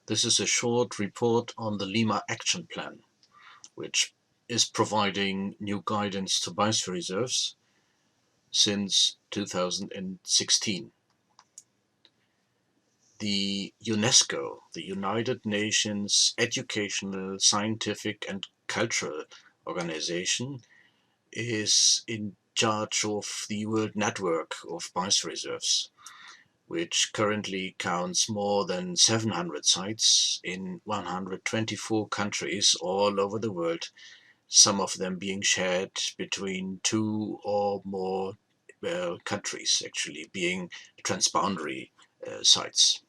This is a short report on the Lima Action Plan, which is providing new guidance to biosphere reserves since 2016. The UNESCO, the United Nations Educational, Scientific and Cultural Organization, is in charge of the world network of biosphere reserves, which currently counts more than 700 sites in 124 countries all over the world, some of them being shared between two or more countries, actually being transboundary sites.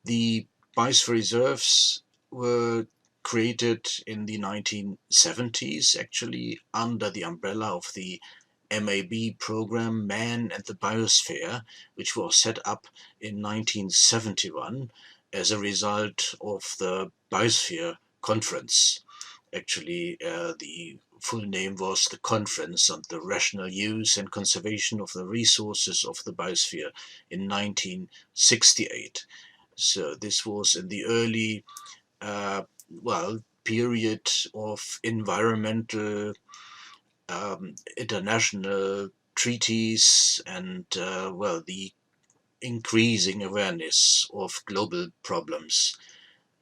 The Biosphere Reserves were created in the 1970s, actually under the umbrella of the MAB program, Man and the Biosphere, which was set up in 1971 as a result of the Biosphere Conference. Actually, the full name was the Conference on the Rational Use and Conservation of the Resources of the Biosphere in 1968. So this was in the early, period of environmental international treaties and, the increasing awareness of global problems.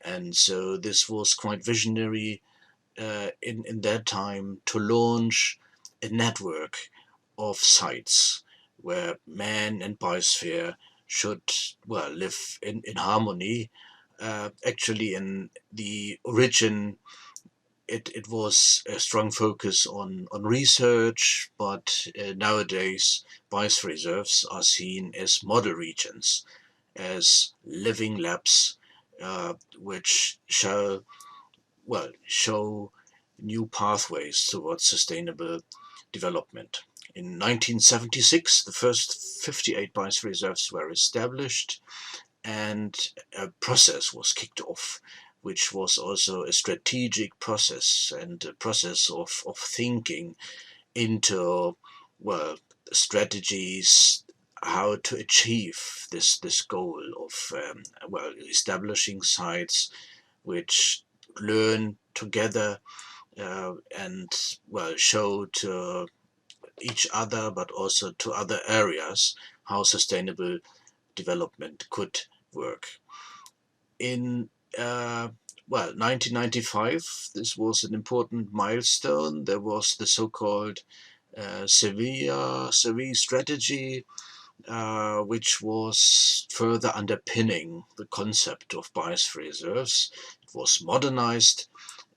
And so this was quite visionary in that time to launch a network of sites where man and biosphere should live in harmony. Actually, in the origin, it was a strong focus on research, but nowadays biosphere reserves are seen as model regions, as living labs, which shall show new pathways towards sustainable development. In 1976, the first 58 biosphere reserves were established, and a process was kicked off, which was also a strategic process and a process of thinking into, strategies how to achieve this goal of establishing sites which learn together and show to each other, but also to other areas, how sustainable development could work. In 1995, this was an important milestone. There was the so-called Seville strategy, which was further underpinning the concept of biosphere reserves. It was modernized,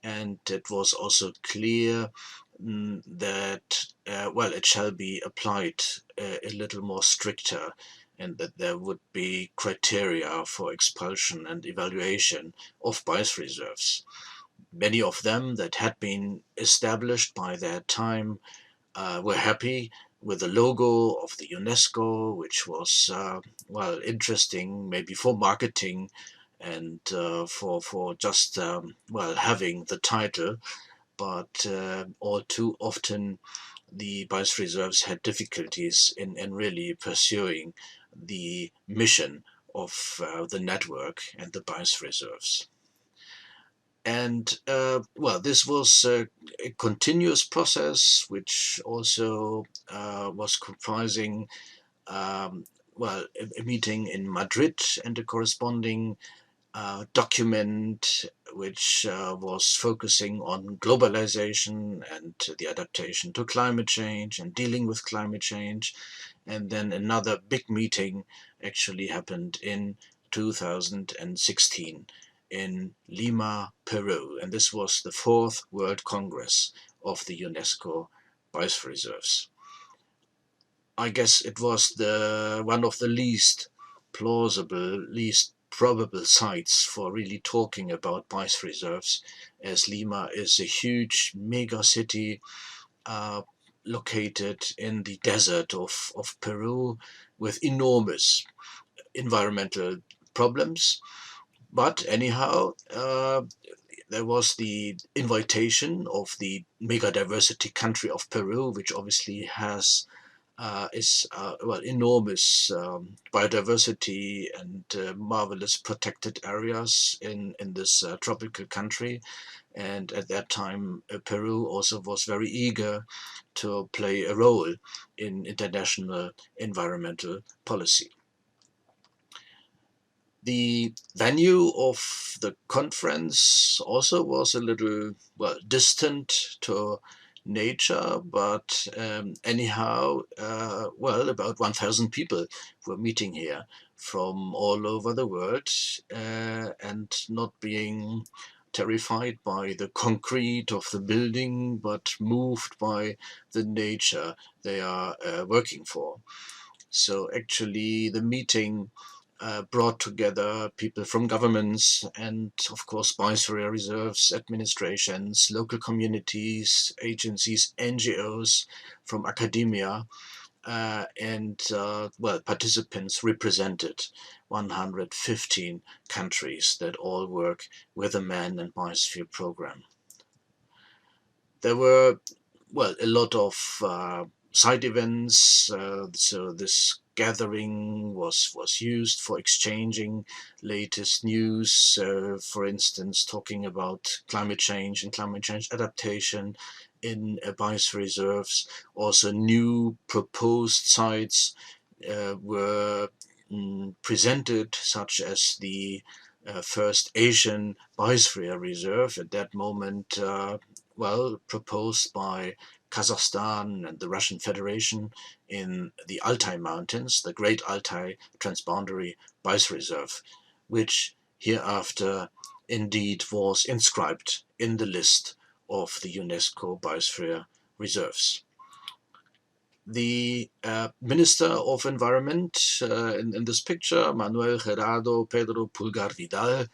and it was also clear that it shall be applied a little more stricter, and that there would be criteria for expulsion and evaluation of biosphere reserves. Many of them that had been established by that time were happy with the logo of the UNESCO, which was interesting, maybe for marketing and for just having the title. But all too often the biosphere reserves had difficulties in really pursuing the mission of the network and the biosphere reserves. And this was a continuous process, which also was comprising a meeting in Madrid and a corresponding document which was focusing on globalization and the adaptation to climate change and dealing with climate change. And then another big meeting actually happened in 2016 in Lima, Peru. And this was the 4th World Congress of the UNESCO Biosphere Reserves. I guess it was one of the least plausible, least probable sites for really talking about biosphere reserves, as Lima is a huge mega city located in the desert of Peru with enormous environmental problems. But anyhow, there was the invitation of the mega diversity country of Peru, which obviously has is well, enormous biodiversity and marvelous protected areas in this tropical country. And at that time, Peru also was very eager to play a role in international environmental policy. The venue of the conference also was a little, well, distant to nature, but anyhow, well, about 1,000 people were meeting here from all over the world, and not being terrified by the concrete of the building, but moved by the nature they are working for. So actually, the meeting brought together people from governments and, of course, Biosphere Reserves, administrations, local communities, agencies, NGOs, from academia, and well, participants represented 115 countries that all work with the Man and Biosphere Programme. There were, well, a lot of side events. So this gathering was used for exchanging latest news. For instance, talking about climate change and climate change adaptation in biosphere reserves. Also, new proposed sites were presented, such as the first Asian Biosphere Reserve at that moment, well, proposed by Kazakhstan and the Russian Federation in the Altai Mountains, the Great Altai Transboundary Biosphere Reserve, which hereafter indeed was inscribed in the list of the UNESCO Biosphere Reserves. The Minister of Environment in this picture, Manuel Gerardo Pedro Pulgar Vidal,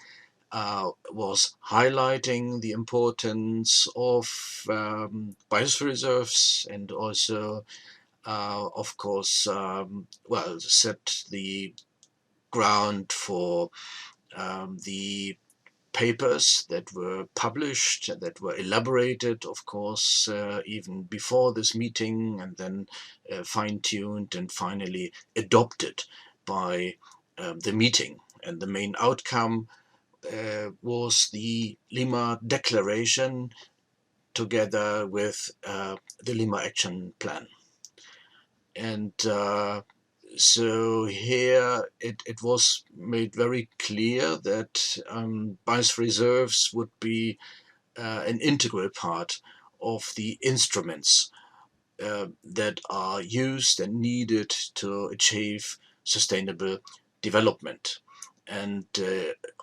was highlighting the importance of biosphere reserves, and also, of course, well, set the ground for the papers that were published, that were elaborated, of course, even before this meeting, and then fine-tuned and finally adopted by the meeting. And the main outcome was the Lima Declaration, together with the Lima Action Plan. And so here it was made very clear that biosphere reserves would be an integral part of the instruments that are used and needed to achieve sustainable development. And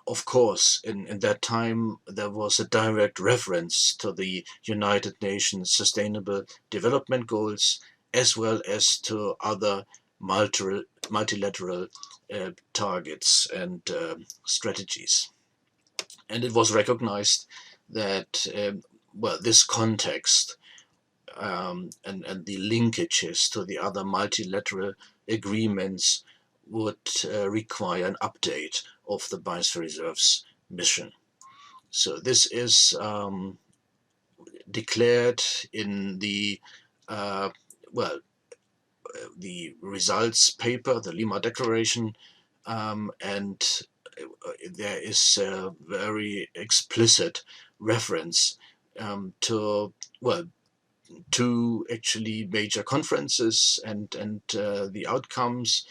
of course, in that time, there was a direct reference to the United Nations Sustainable Development Goals, as well as to other multilateral targets and strategies. And it was recognized that, well, this context and the linkages to the other multilateral agreements would require an update of the Biosphere Reserves mission. So this is declared in the well, the results paper, the Lima Declaration, and there is a very explicit reference to, well, two actually major conferences and the outcomes.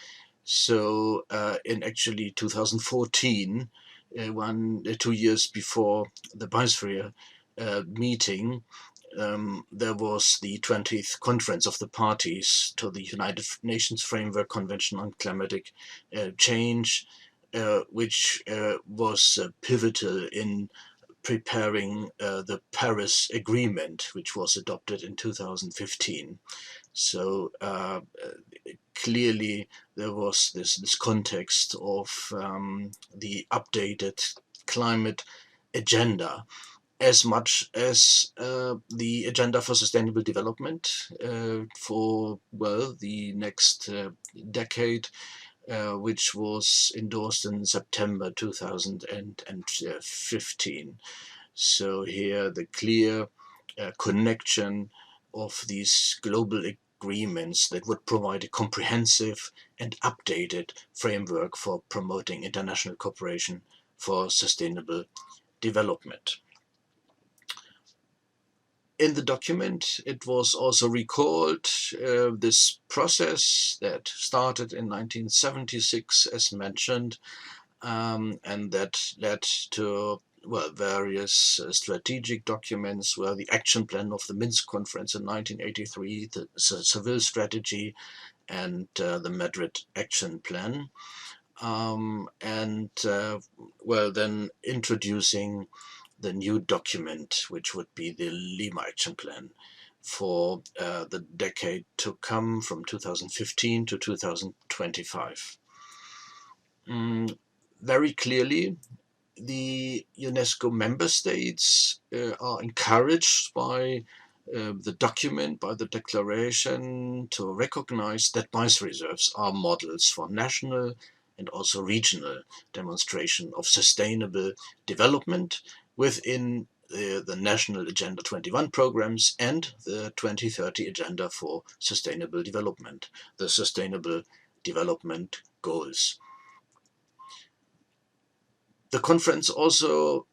So in actually 2014, 2 years before the Biosphere meeting, there was the 20th Conference of the Parties to the United Nations Framework Convention on Climatic Change, which was pivotal in preparing the Paris Agreement, which was adopted in 2015. So clearly there was this context of the updated climate agenda, as much as the agenda for sustainable development for, well, the next decade, which was endorsed in September 2015. So here the clear connection of these global agreements that would provide a comprehensive and updated framework for promoting international cooperation for sustainable development. In the document, it was also recalled this process that started in 1976, as mentioned, and that led to various strategic documents, where the action plan of the Minsk conference in 1983, the Seville strategy, and the Madrid action plan, then introducing the new document, which would be the Lima Action Plan for the decade to come, from 2015 to 2025. Very clearly, the UNESCO member states are encouraged by the document, by the declaration, to recognize that biosphere reserves are models for national and also regional demonstration of sustainable development within the National Agenda 21 programs and the 2030 Agenda for Sustainable Development, the Sustainable Development Goals. The conference also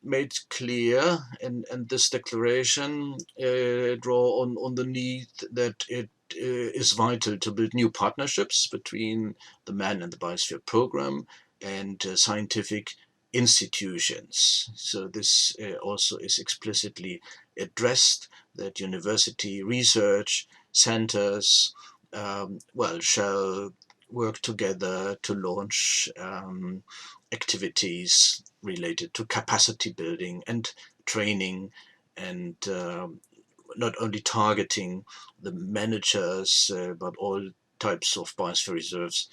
made clear, and this declaration draw on the need that it is vital to build new partnerships between the Man and the Biosphere Programme and scientific institutions. So this also is explicitly addressed, that university research centers shall work together to launch activities related to capacity building and training, and not only targeting the managers, but all types of biosphere reserves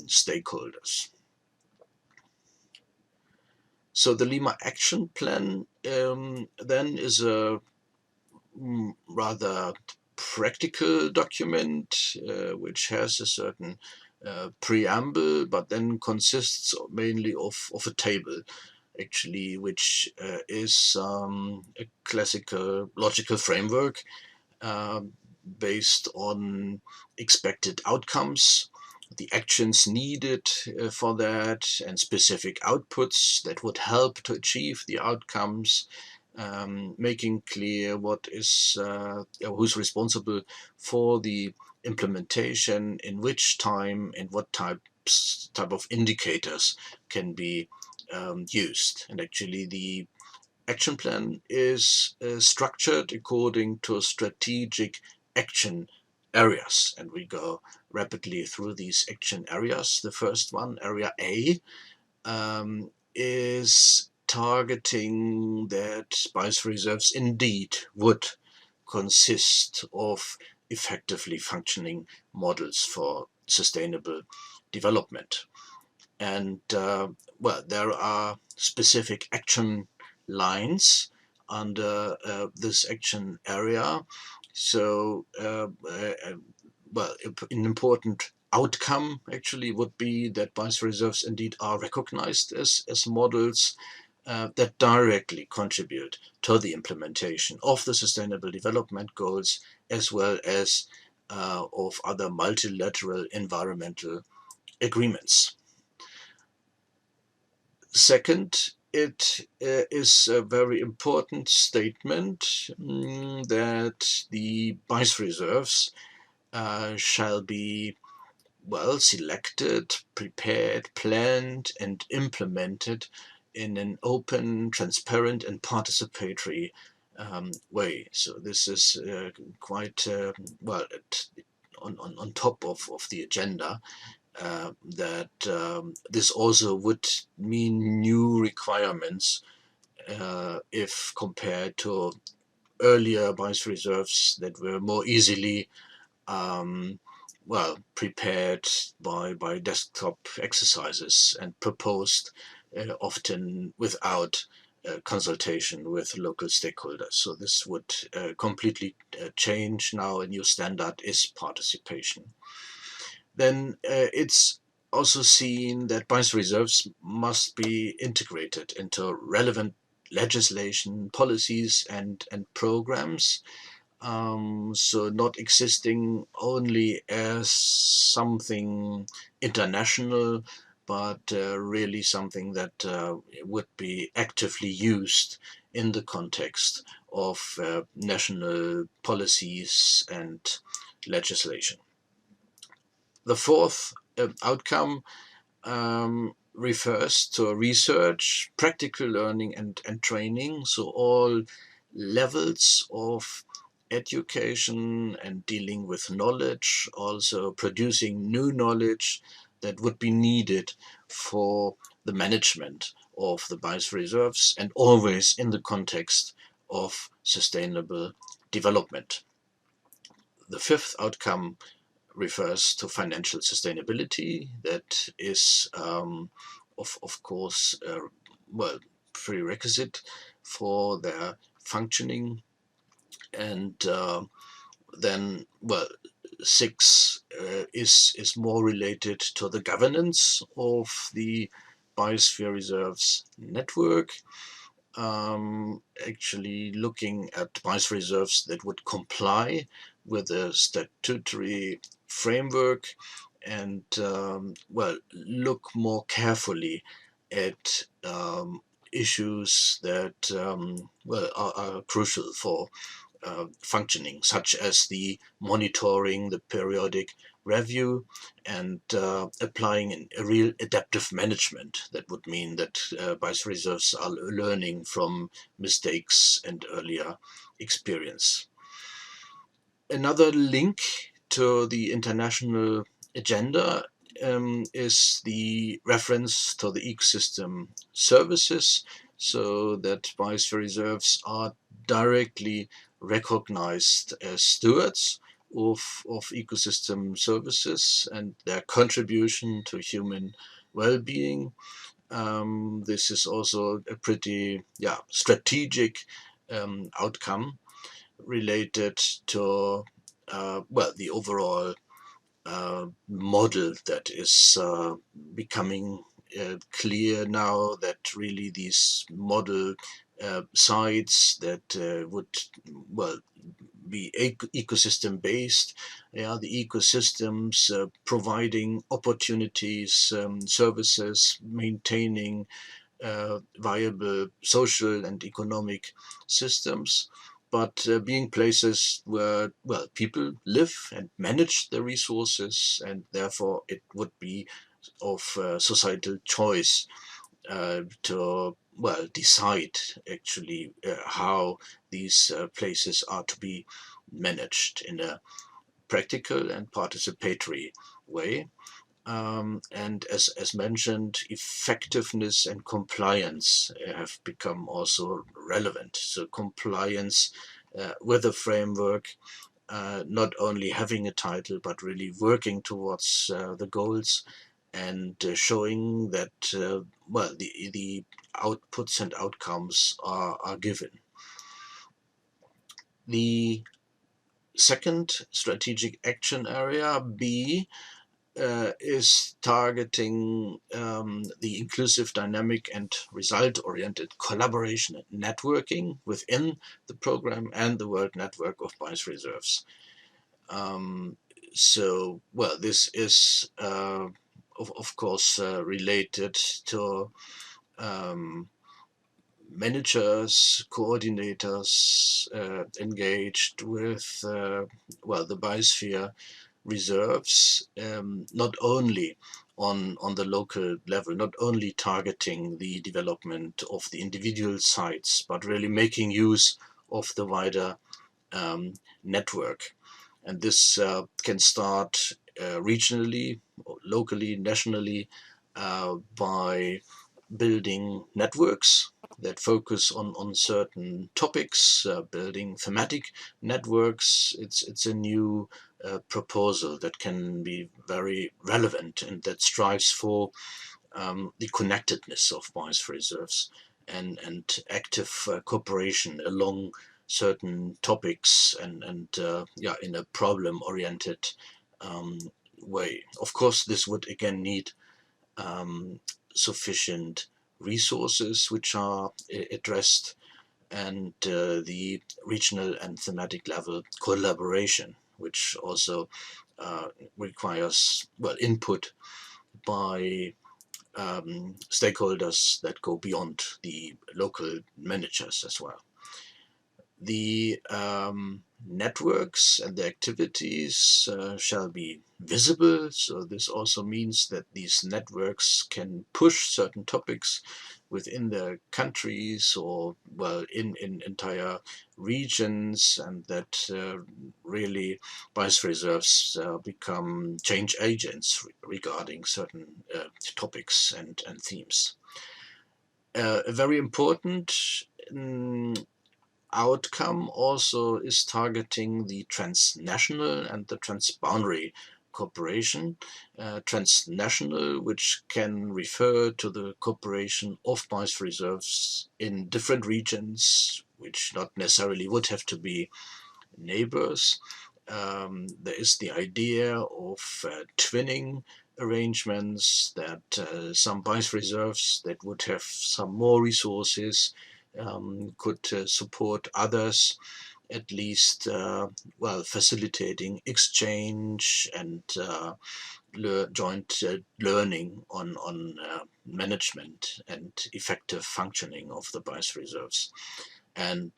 stakeholders. So the Lima Action Plan then is a rather practical document, which has a certain preamble, but then consists mainly of a table, actually, which is a classical logical framework based on expected outcomes, the actions needed for that, and specific outputs that would help to achieve the outcomes, making clear what is who's responsible for the implementation, in which time, and what type of indicators can be used. And actually, the action plan is structured according to strategic action areas, and we go rapidly through these action areas. The first one, area A, is targeting that biosphere reserves indeed would consist of effectively functioning models for sustainable development. And there are specific action lines under this action area. So an important outcome actually would be that biosphere reserves indeed are recognized as models that directly contribute to the implementation of the Sustainable Development Goals, as well as of other multilateral environmental agreements. Second, it is a very important statement that the biosphere reserves shall be selected, prepared, planned, and implemented in an open, transparent, and participatory way. So this is quite on top of the agenda. That this also would mean new requirements if compared to earlier biosphere reserves that were more easily prepared by desktop exercises and proposed often without consultation with local stakeholders. So this would completely change now. A new standard is participation. Then it's also seen that biosphere reserves must be integrated into relevant legislation, policies, and programs. So not existing only as something international, but really something that would be actively used in the context of national policies and legislation. The fourth outcome refers to research, practical learning and training. So all levels of education and dealing with knowledge, also producing new knowledge that would be needed for the management of the biosphere reserves, and always in the context of sustainable development. The fifth outcome refers to financial sustainability. That is, of course, well, prerequisite for their functioning. And then, well, six is more related to the governance of the Biosphere Reserves network. Actually looking at biosphere reserves that would comply with the statutory framework, and well, look more carefully at issues that well, are crucial for functioning, such as the monitoring, the periodic review, and applying a real adaptive management. That would mean that vice reserves are learning from mistakes and earlier experience. Another link to the international agenda is the reference to the ecosystem services, so that biosphere reserves are directly recognized as stewards of ecosystem services and their contribution to human well-being. This is also a pretty strategic outcome related to well, the overall model that is becoming clear now, that really these model sites that would, well, be ecosystem based. Yeah, the ecosystems providing opportunities, services, maintaining viable social and economic systems, but being places where, well, people live and manage the resources, and therefore it would be of societal choice to, well, decide actually how these places are to be managed in a practical and participatory way. And as mentioned, effectiveness and compliance have become also relevant. So compliance with the framework, not only having a title, but really working towards the goals, and showing that well, the outputs and outcomes are given. The second strategic action area, B, is targeting the inclusive, dynamic, and result-oriented collaboration and networking within the program and the World Network of Biosphere Reserves. So, well, this is, of course, related to managers, coordinators engaged with, well, the Biosphere Reserves, not only on the local level, not only targeting the development of the individual sites, but really making use of the wider network. And this can start regionally, locally, nationally, by building networks that focus on certain topics, building thematic networks. It's a new proposal that can be very relevant and that strives for the connectedness of biosphere reserves and active cooperation along certain topics, and yeah, in a problem-oriented way. Of course, this would again need sufficient resources which are addressed and the regional and thematic level collaboration, which also requires, well, input by stakeholders that go beyond the local managers as well. The networks and the activities shall be visible, so this also means that these networks can push certain topics within their countries or, well, in entire regions, and that really biosphere reserves become change agents regarding certain topics and themes. A very important outcome also is targeting the transnational and the transboundary cooperation. Transnational, which can refer to the cooperation of biosphere reserves in different regions, which not necessarily would have to be neighbors. There is the idea of twinning arrangements, that some biosphere reserves that would have some more resources could support others, at least, well, facilitating exchange and joint learning on management and effective functioning of the biosphere reserves. And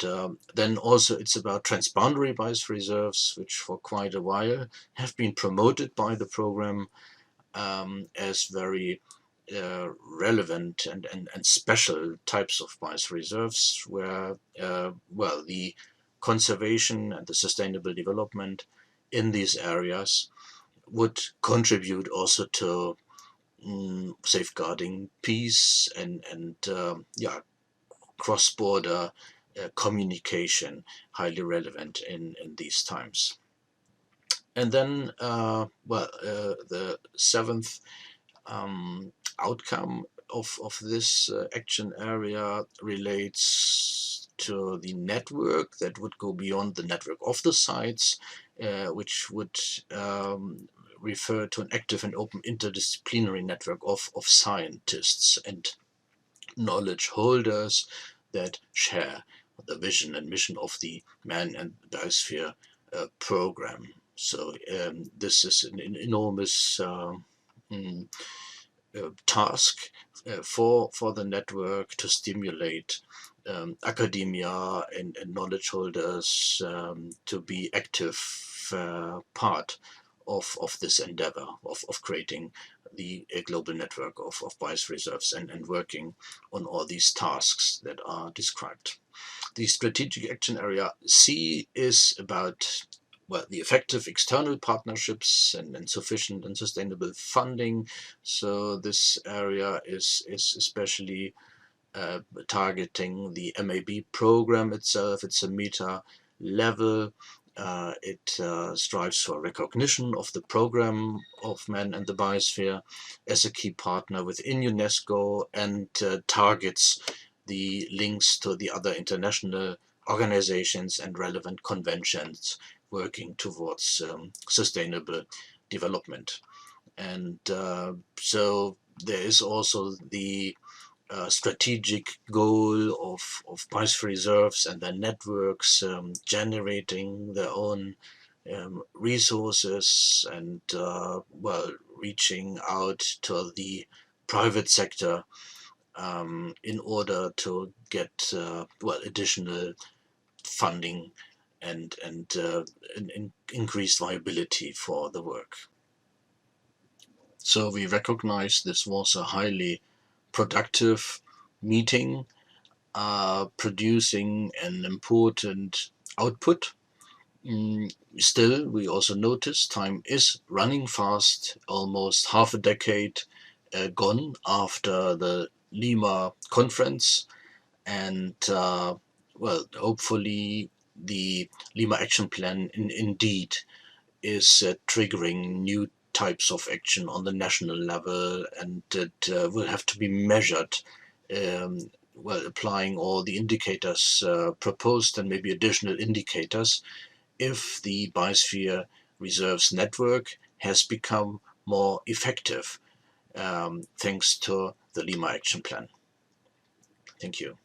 then also it's about transboundary biosphere reserves, which for quite a while have been promoted by the program as very relevant and special types of biosphere reserves, where, well, the conservation and the sustainable development in these areas would contribute also to safeguarding peace and yeah, cross-border communication, highly relevant in these times. And then, well, the seventh outcome of this action area relates to the network that would go beyond the network of the sites, which would refer to an active and open interdisciplinary network of scientists and knowledge holders that share the vision and mission of the Man and Biosphere Program. So this is an enormous mm, task for the network to stimulate academia and knowledge holders to be active part of this endeavor of creating the global network of biosphere reserves and working on all these tasks that are described. The strategic action area C is about, well, the effective external partnerships and sufficient and sustainable funding. So this area is especially targeting the MAB program itself. It's a meta level. It strives for recognition of the program of Man and the Biosphere as a key partner within UNESCO, and targets the links to the other international organizations and relevant conventions working towards sustainable development. And so there is also the strategic goal of biosphere reserves and their networks generating their own resources and, well, reaching out to the private sector in order to get, well, additional funding and increased viability for the work. So we recognize this was a highly productive meeting, producing an important output. Still, we also notice time is running fast, almost half a decade gone after the Lima conference, and well, hopefully the Lima Action Plan indeed is triggering new types of action on the national level, and it will have to be measured, well, applying all the indicators proposed and maybe additional indicators, if the Biosphere Reserves network has become more effective thanks to the Lima Action Plan. Thank you.